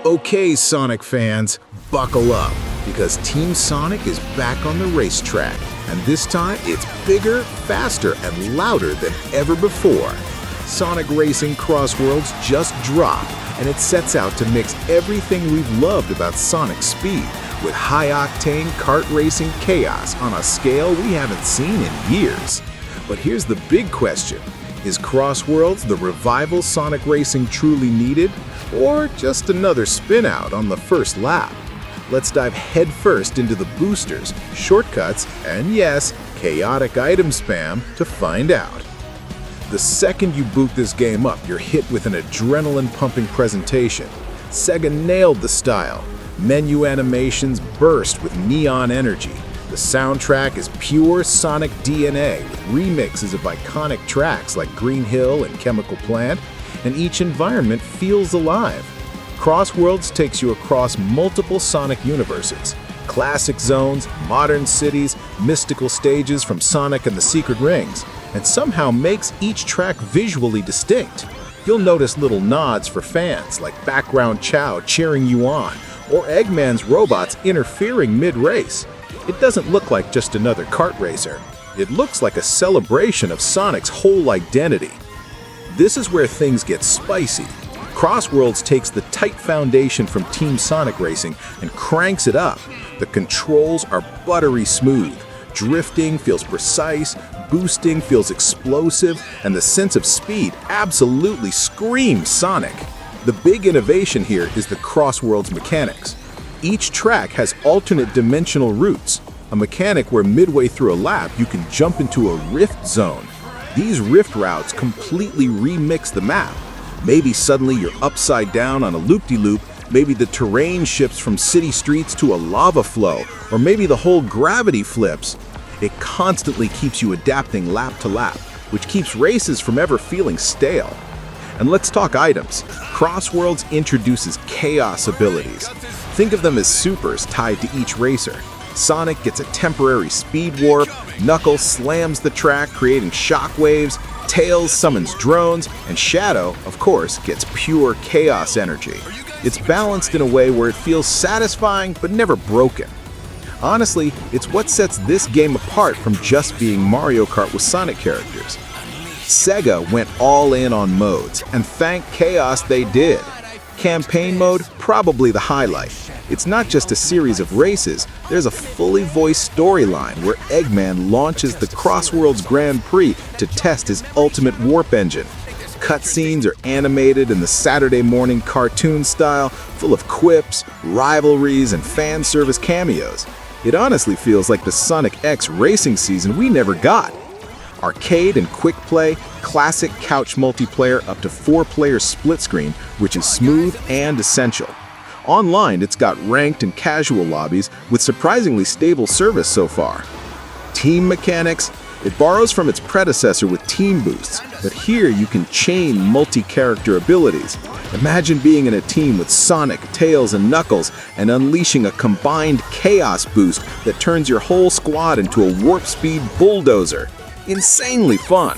Okay, Sonic fans, buckle up, because Team Sonic is back on the racetrack, and this time it's bigger, faster, and louder than ever before. Sonic Racing CrossWorlds just dropped, and it sets out to mix everything we've loved about Sonic speed with high-octane kart racing chaos on a scale we haven't seen in years. But here's the big question. Is CrossWorlds the revival Sonic Racing truly needed, or just another spin-out on the first lap? Let's dive headfirst into the boosters, shortcuts, and yes, chaotic item spam to find out. The second you boot this game up, you're hit with an adrenaline-pumping presentation. Sega nailed the style. Menu animations burst with neon energy. The soundtrack is pure Sonic DNA, with remixes of iconic tracks like Green Hill and Chemical Plant, and each environment feels alive. CrossWorlds takes you across multiple Sonic universes, classic zones, modern cities, mystical stages from Sonic and the Secret Rings, and somehow makes each track visually distinct. You'll notice little nods for fans, like background Chow cheering you on, or Eggman's robots interfering mid-race. It doesn't look like just another kart racer. It looks like a celebration of Sonic's whole identity. This is where things get spicy. CrossWorlds takes the tight foundation from Team Sonic Racing and cranks it up. The controls are buttery smooth. Drifting feels precise, boosting feels explosive, and the sense of speed absolutely screams Sonic. The big innovation here is the CrossWorlds mechanics. Each track has alternate dimensional routes, a mechanic where midway through a lap you can jump into a rift zone. These rift routes completely remix the map. Maybe suddenly you're upside down on a loop-de-loop, maybe the terrain shifts from city streets to a lava flow, or maybe the whole gravity flips. It constantly keeps you adapting lap to lap, which keeps races from ever feeling stale. And let's talk items. CrossWorlds introduces chaos abilities. Think of them as supers tied to each racer. Sonic gets a temporary speed warp, Knuckles slams the track creating shockwaves, Tails summons drones, and Shadow, of course, gets pure chaos energy. It's balanced in a way where it feels satisfying but never broken. Honestly, it's what sets this game apart from just being Mario Kart with Sonic characters. Sega went all in on modes, and thank chaos they did. Campaign mode, probably the highlight. It's not just a series of races, there's a fully voiced storyline where Eggman launches the CrossWorlds Grand Prix to test his ultimate warp engine. Cutscenes are animated in the Saturday morning cartoon style, full of quips, rivalries, and fan service cameos. It honestly feels like the Sonic X racing season we never got. Arcade and quick play, classic couch multiplayer up to 4-player split screen, which is smooth and essential. Online, it's got ranked and casual lobbies with surprisingly stable service so far. Team mechanics, it borrows from its predecessor with team boosts, but here you can chain multi-character abilities. Imagine being in a team with Sonic, Tails, and Knuckles and unleashing a combined chaos boost that turns your whole squad into a warp speed bulldozer. Insanely fun.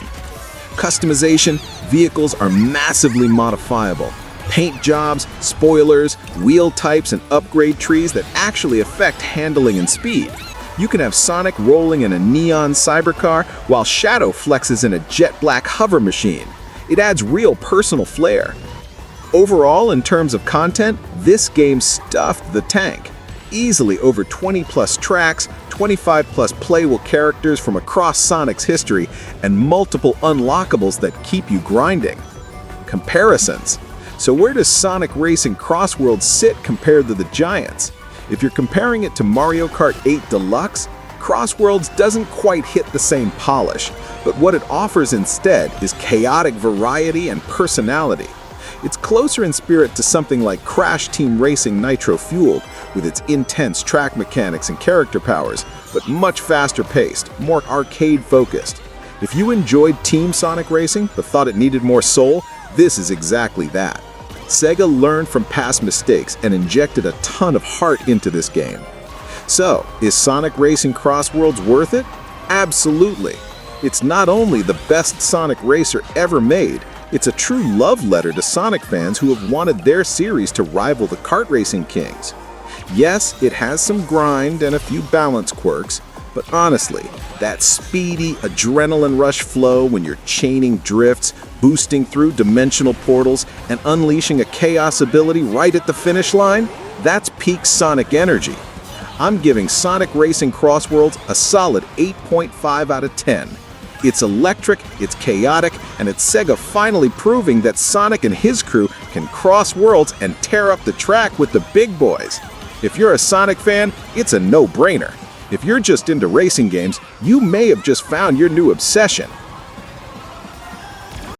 Customization, vehicles are massively modifiable. Paint jobs, spoilers, wheel types, and upgrade trees that actually affect handling and speed. You can have Sonic rolling in a neon cybercar while Shadow flexes in a jet black hover machine. It adds real personal flair. Overall, in terms of content, this game stuffed the tank. Easily over 20-plus tracks, 25-plus playable characters from across Sonic's history, and multiple unlockables that keep you grinding. Comparisons. So where does Sonic Racing CrossWorlds sit compared to the giants? If you're comparing it to Mario Kart 8 Deluxe, CrossWorlds doesn't quite hit the same polish, but what it offers instead is chaotic variety and personality. It's closer in spirit to something like Crash Team Racing Nitro Fueled, with its intense track mechanics and character powers, but much faster paced, more arcade focused. If you enjoyed Team Sonic Racing but thought it needed more soul, this is exactly that. Sega learned from past mistakes and injected a ton of heart into this game. So, is Sonic Racing CrossWorlds worth it? Absolutely. It's not only the best Sonic racer ever made, It's a true love letter to Sonic fans who have wanted their series to rival the kart racing kings. Yes, it has some grind and a few balance quirks, but honestly, that speedy adrenaline rush flow when you're chaining drifts, boosting through dimensional portals, and unleashing a chaos ability right at the finish line, that's peak Sonic energy. I'm giving Sonic Racing CrossWorlds a solid 8.5 out of 10. It's electric, it's chaotic, and it's Sega finally proving that Sonic and his crew can cross worlds and tear up the track with the big boys. If you're a Sonic fan, it's a no-brainer. If you're just into racing games, you may have just found your new obsession.